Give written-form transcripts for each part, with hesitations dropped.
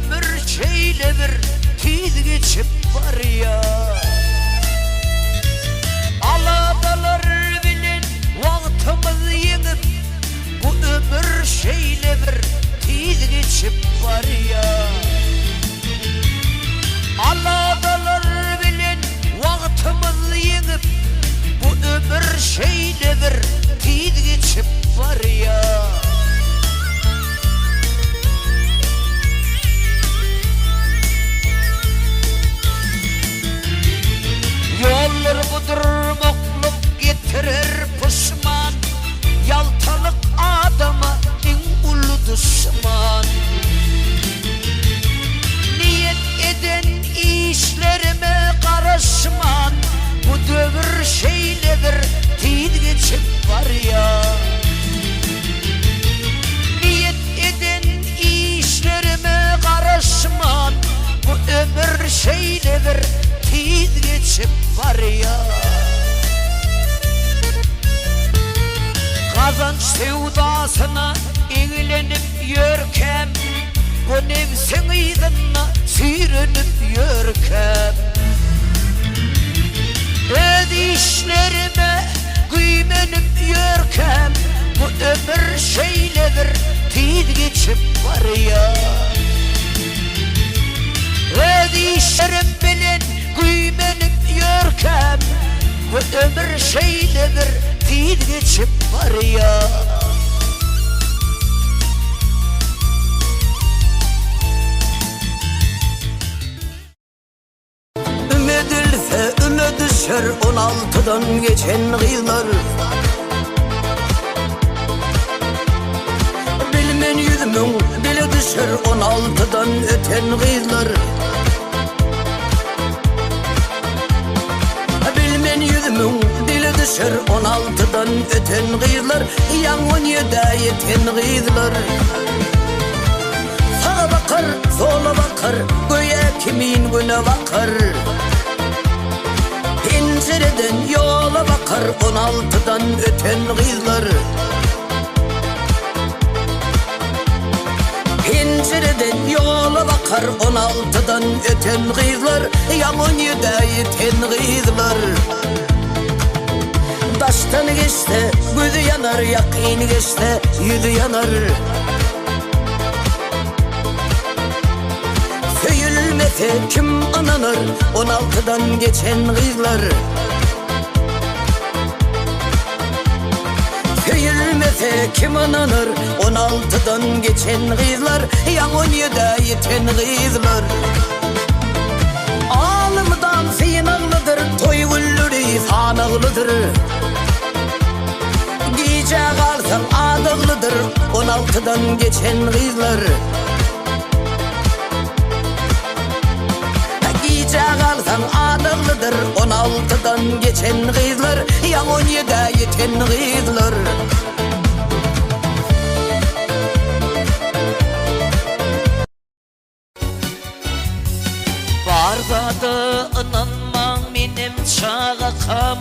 ömür şeyle bir tez geçip var ya. Aladalar bilen vaktimiz yenip bu ömür şeyle bir tez geçip var ya. Aladalar bilen vaktimiz yenip bu ömür şeyle bir tez geçip var ya. Yollar budur mutluluk getirir pişman, yaltalık adama en ulu düşman. Niyet eden işlerime karışman, bu dövür şeyle bir tez geçip var ya. Niyet eden işlerime karışman, bu ömür şeyle bir tez geçip var ya. Kazanç sevdasına eğlenip yörkem, bu nefsin ıydına sürünüp yörkem. Öz işlerime güymenip yörkem, bu ömür şeyle bir tez geçip var ya. Öz işlerim bilen güymenip yörkem, bu ömür şeyle bir tez geçip var ya. Ümedilse üme düşer 16'dan geçen yıllar. Bilmen yüzümün bile düşer 16'dan öten yıllar. Bilmen yüzümün dili düşer 16'dan öten kıyılar, yan 17'de yeten kıyılar. Sağa bakar, sola bakar, göğe kimin güne bakar. Pencereden yola bakar 16'dan öten kıyılar. Pencereden yola bakar 16'dan öten kıyılar, yan 17'de yeten kıyılar. Taştan geçse gözü yanar, yakın geçse yüzü yanar. Söyülmese kim ananır 16'dan geçen kızlar. Söyülmese kim ananır 16'dan geçen kızlar, yan 17'de yeten kızlar. Ağlımdan sinanlıdır, toy güllürü sanağlıdır. Gece kalsam adağlıdır 16'dan geçen kızlar. Gece kalsam adağlıdır 16'dan geçen kızlar, yan 17'de yeten kızlar. Barda da inanmam menem çağakam,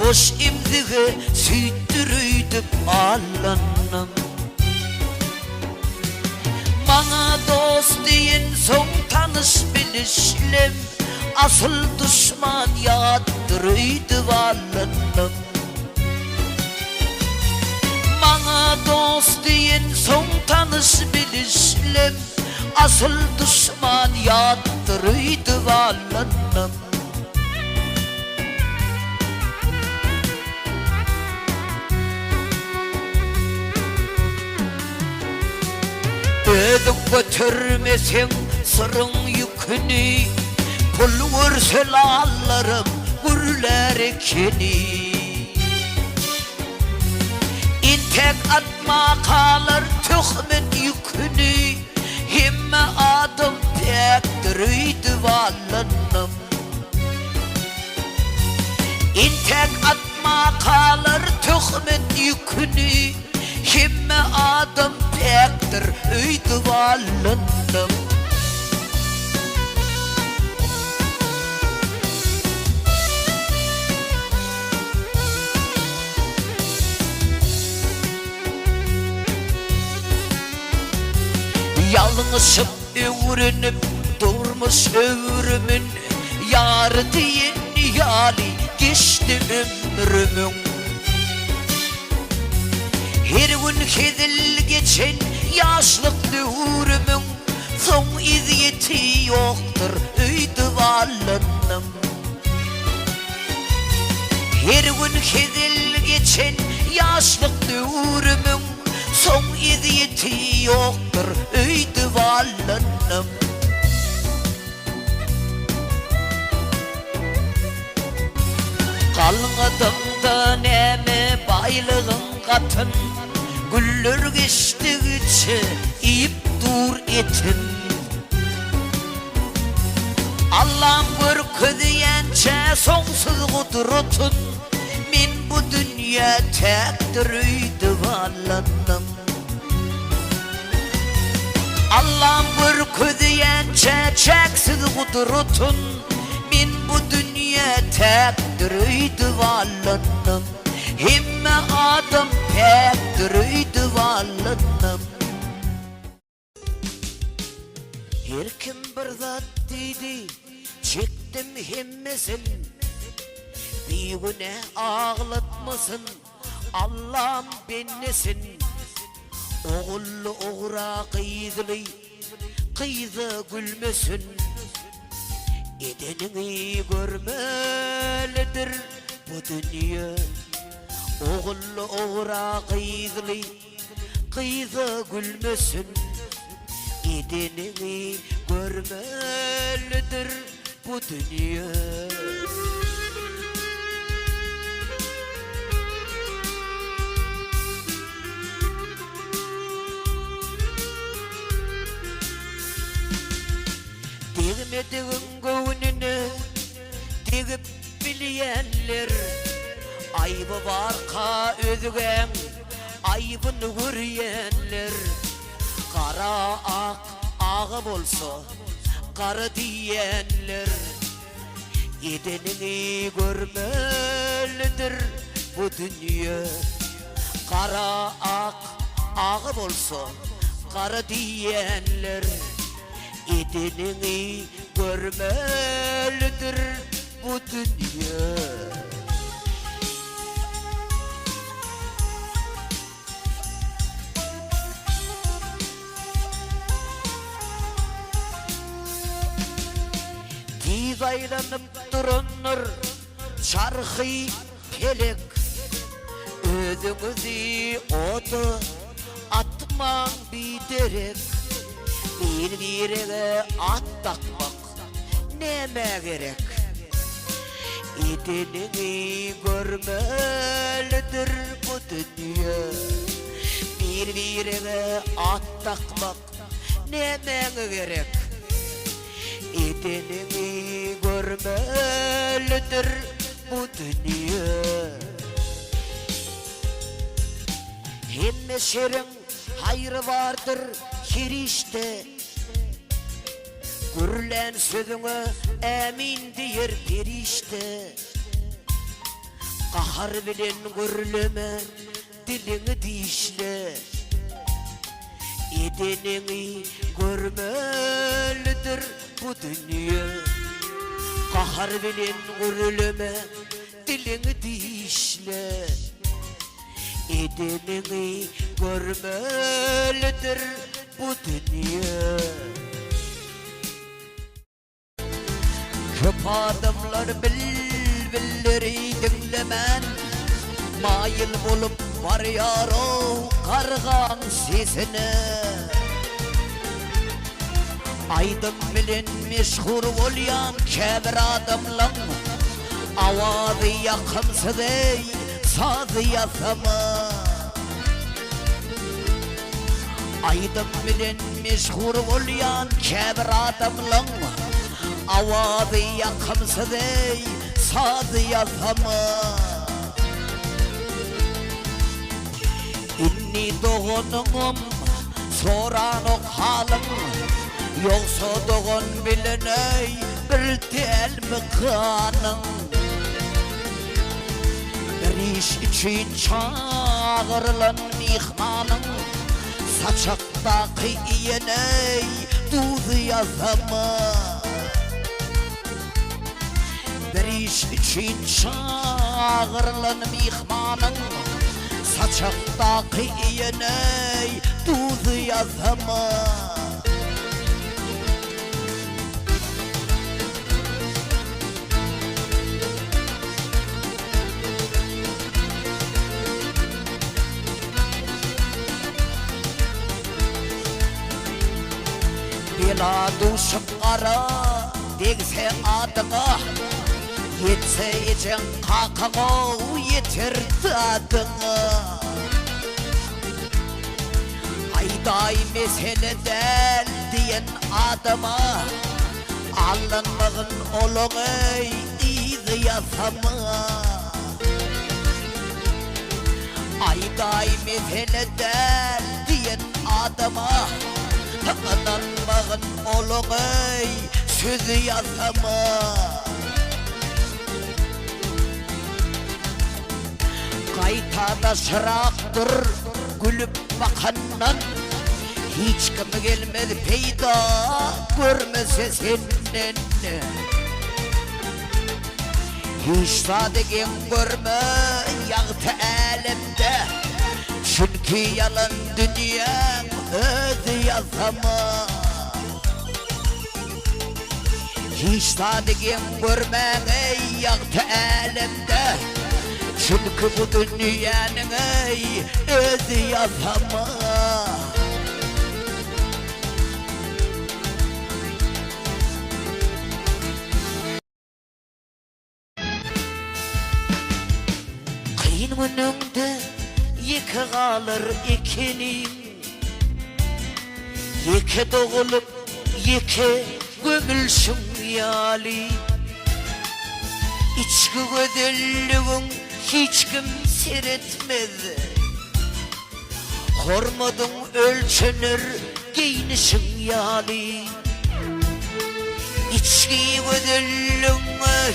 boş imdiği süttürüydüp allanım. Bana dost deyin son tanış bilişlim, asıl düşman yattırıydı vallanım. Bana dost deyin son tanış bilişlim, asıl düşman yattırıydı vallanım. Ödüm götürmesin sırın yükünü, pul vursa lallarım gürler ekini. İntek atma kalır töhmet yükünü, himme adım pektiriydi vallanım. İntek atma kalır töhmet yükünü, himme adım pektir üydü vallanım. Yalnızım öğrenip durmuş ömrümün, yar diyen yali geçti ömrümün. Her gün kedil geçen yaşlık dövrümün, son iziyeti yoktur öydü vallanım. Her gün kedil geçen yaşlık dövrümün, son iziyeti yoktur öydü vallanım. Kalmadımda neme baylığın katın, güller geçtikçe iyip dur etim. Allah'ım bir ködüyence sonsuz kudretun, min bu dünya tekdir öydü vallanım. Allah'ım bir ködüyence çeksiz kudretun, min bu dünya tekdir öydü vallanım. Himme adam pekdir öydü vallanım. Her kim bir zat dedi, çektim himmesin. Bir güne ağlatmasın, Allah'ım bennesin. Oğullu oğra kıyızlı, kıyıza gülmesin. Edenini görmelidir bu dünya. Oğullu oğra kıyızlı, kıyıza gülmesin. Edenini görmelidir bu dünya. Değmediğin gönlünü değip bileyenler, ayıbı var ka özgen, ayıbını göreyenler. Kara ak ağı bolsa karı diyenler, edenini görmelidir bu dünya. Kara ak ağı bolsa karı diyenler, edenini görmelidir bu dünya. Diz aylanıp durunur çarkı pelek, özünüzü otu atman biderek. Bir birine at takmak neme gerek? Edenini görmelidir bu dünya. Bir birine at takmak neme gerek? Edenini görmelidir bu dünya. Himme şerin hayrı vardır kirişte, gürlen sözüne emin diyer perişte. Kahar bilen gürleme dilini dişle, edenini görmelidir bu dünya. Kahar bilen gürleme dilini dişle, edenini görmelidir bu dünya. Köp adamlar bilbilleri dinlemen, mayıl bulup var yar o kargan sesine. Aydın bilen meşhur olyan kebir adamlan, avazı yakımsı dey sazı yasama. Aydın bilen meşhur olyan kebir adamlan, avazı yakımsı dey sazı yasama. İnni doğunum soran o halım, yoksa doğun biliney bir tel mi kanın. Bir iş için çağırılan mihmanın, saçaktaki iyeney tuzu yazama. Bir iş için çağırılan mihmanın saçaktaki iğney tuzu yazama. Bila duşum ara degse adıma, yetse için kakao yeter tadına. Ayday mesele del diyen adıma, alınmağın oluğu iyiydi yazama. Ayday mesele del diyen adıma, ananmağın oluğu sözü yazama. Kaytada şıraktır gülüp bakandan, hiç kim gelmedi peyda görmese senden. Hiç sadıkın görme yağtı elimde, çünkü yalan dünya özü yazama. Hiç sadıkın görme yağtı elimde, çünkü bu dünyanın özü yazama. Kıyın önünde yıkı kalır ikinin, yıkı doğulup yıkı gömülsün yali. İçki gödüllüğün hiç kim seyretmedi, hormadın ölçünür giyinişin yali. İçki gödüllüğün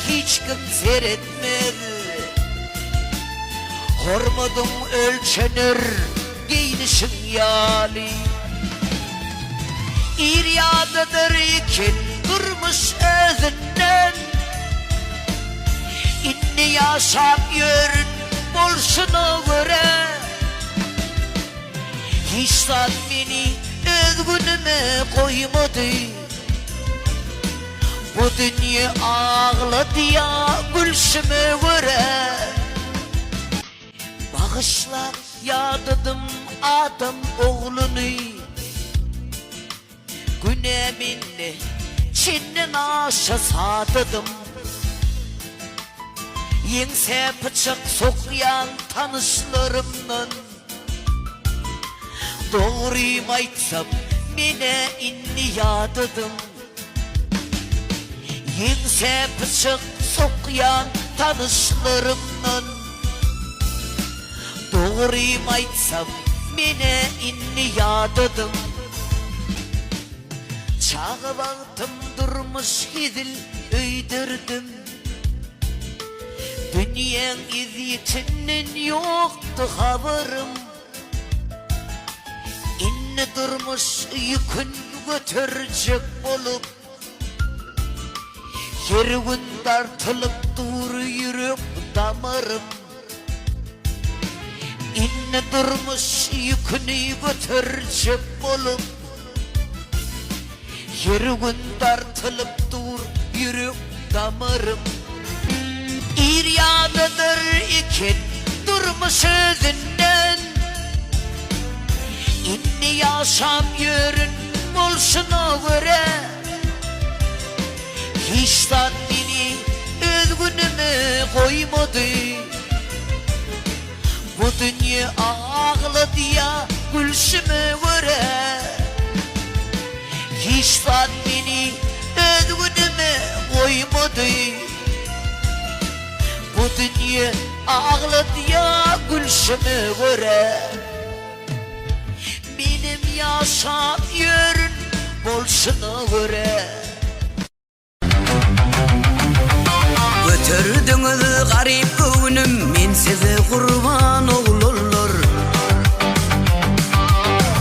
hiç kim seyretmedi, hormadın ölçünür giyinişin yali. İryadıdır ikin durmuş özünden, İnni yaşam yörün bolşuna göre. Hiç zat beni özgünüme koymadı, bu dünya ağladı ya gülşüme göre. Bağışla yadıdım adam oğlunu, güneminle Çin'in aşa sadıdım. Yengse bıçak sokuyan tanışlarımdan, doğruyum aytsam mene inni yadıdım. Yengse bıçak sokuyan tanışlarımdan, doğruyum aytsam mene inni yadıdım. Çağı baktım durmuş gidil öydürdüm, dünyanın iziyetinin yoktu haberim. İnni durmuş yükün götürecek olup, yergün dartılıp dur yürüp damarım. İnni durmuş yükünü götürecek olup, yergün dartılıp dur yürüp damarım. İryadıdır ikin durmuş özünden, inni yaşam yörün bolşuna göre. Hiç zat beni özgünüme koymadı, bu dünya ağladı ya gülşüme göre. Hiç zat beni özgünüme koymadı, bu dünya ağladı ya gülşüme göre. Benim yaşam yörün bolşuna göre. Götürdünüz garip könüm, men size kurban oğlulur.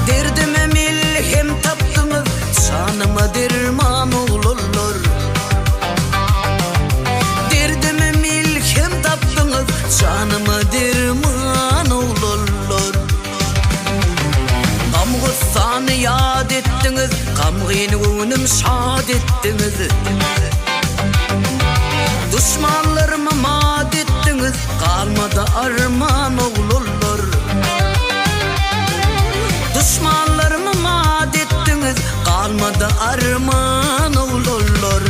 Derdime melhem taptınız, canım Gam gynygynym şad etdiňiz. Düşmanlarıma mad etdiňiz, kalmadı arman oğullar. Düşmanlarıma mad etdiňiz, kalmadı arman oğullar.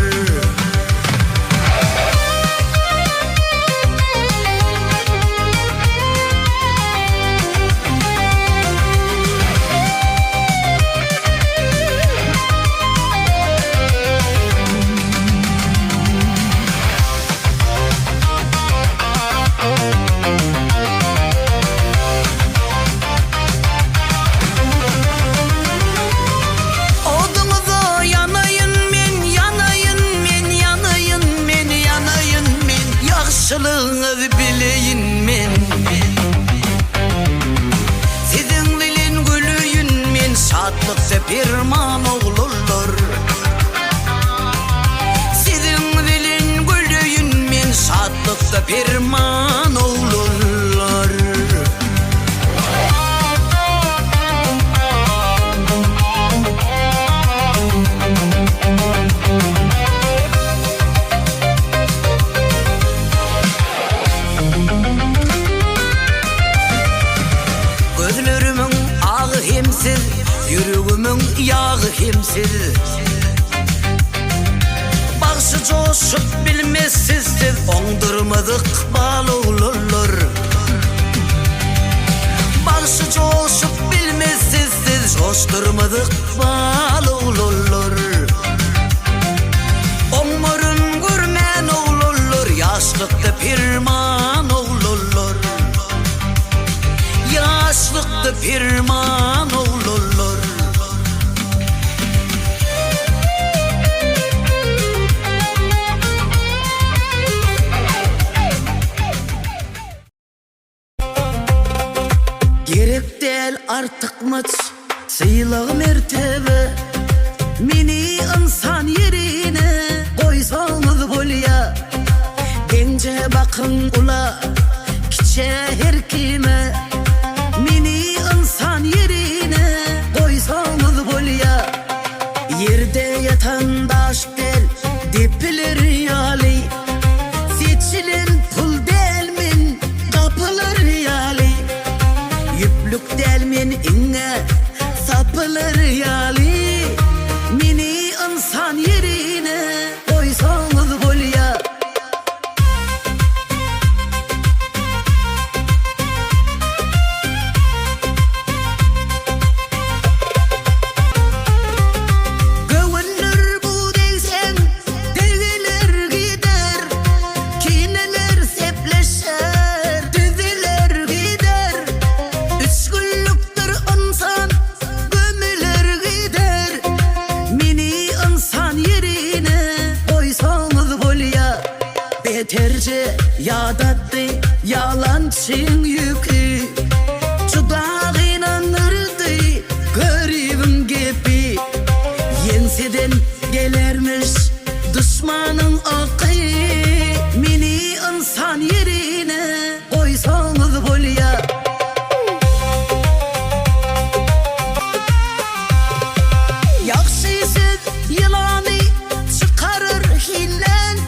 Yaxşılığınız bileyin men. Sizin dilin gülüyün men, şadlık sepirman oğullar. Sizin dilin gülüyün men, şadlık sepirman oğullar. Gözlerimin ağı hemsiz, yüreğimin yağı hemsiz. Bagşı coşup bilmezsiz, siz oňdurmadyk bal oğullar. Bagşı coşup bilmezsiz, siz coşdurmadyk bal oğullar. Oňmaryn görmän oğullar, ýaşlykda pirman oğullar. Yaşlıkta pirman oğullar. Gerek değil artık maç, sıylık mertebe. Meni insan yerine koysanız bolya. Gence bakın ula, kiçe her kime. Meni insan yerine koysanız bolya. Yerde yatan daş del, depiler yali. Seçilen pul delmin, kapılar yali. Yüplük delmin inne, sapılar yali. Meni insan yerine koysanız bolya. Beterce yadattı yalancın yükü. Çudağıyla nırdı garibim gepi. Yenseden gelermiş düşmanın akı. Meni insan yerine koysanız bolya. Yaxşı söz yılanı çıkarır hillen.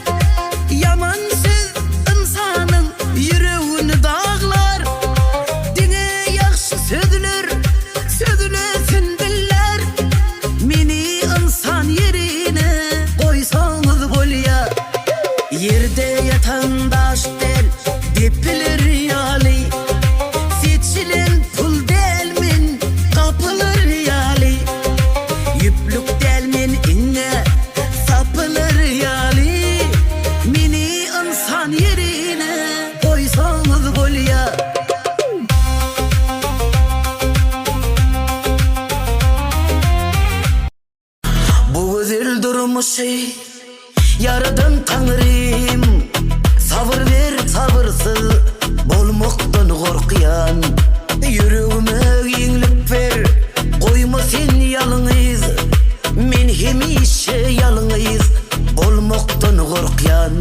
Yaman söz insanın yüreğini dağlar. Dine yaxşı sözler, sözlesin diller. Meni insan yerine koysanız bolya. Yerde yatan daş del, depiler yali. Seçilen pul delmin, kapılar yali. Yüplük delmin inne, sapılar yali. Meni insan yerine koysanız bolya. Bu güzel durmuşu yaradan Tanrım. Sabır ver sabırsız, bolmaktan korkyan. Yüreğime ýeňlik ver, koyma sen yalnız. Men hemişe yalnız, bolmaktan korkyan.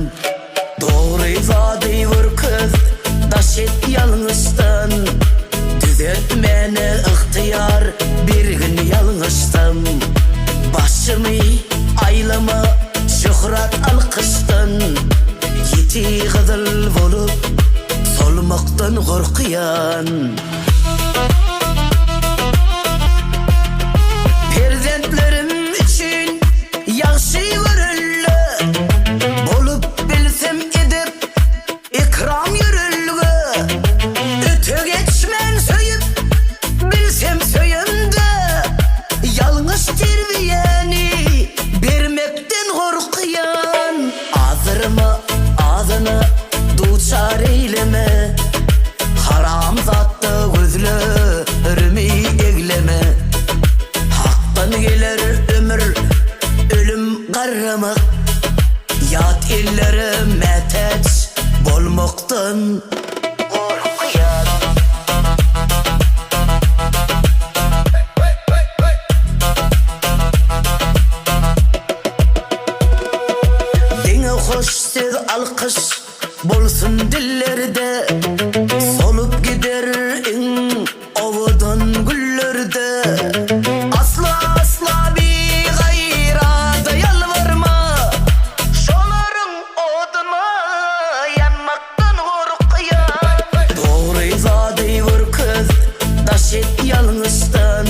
Doğru ifade bir kız, daş et yalnızdan. Düzelt meni ihtiyar, bir gün yalnızdan. Başımı aylama şöhret alkıştan, yeti kızıl bolup solmaktan korkuyan. Perzentlerim için yaxşı görüllü, bolup bilsem edip ikram yürüllü. Öte geçmen söyüp bilsem söyümde, yalnız terbiyeni vermekten korkuyan. Ağzırma ağzını duçar eyleme, haram zatta gözlerimi egleme. Haktan gelir ömür, ölüm qarramak, yat ellere meteç bolmaktan korkuyan. Dine hoş söz alkış bolsun dillerde, solup gider en ovadan güllerde. Asla asla bir gayrata yalvarma, şoların oduna yanmaktan korkuyan. Doğru izadeyi vur kız, daş et yalnızdan,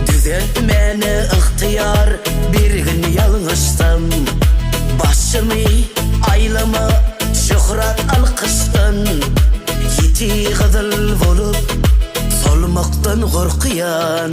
düzeltmeni ihtiyar bir gün yalnızdan. Başımı aylama şöhret alkıştan, yeti kızıl bolup solmaktan korkuyan.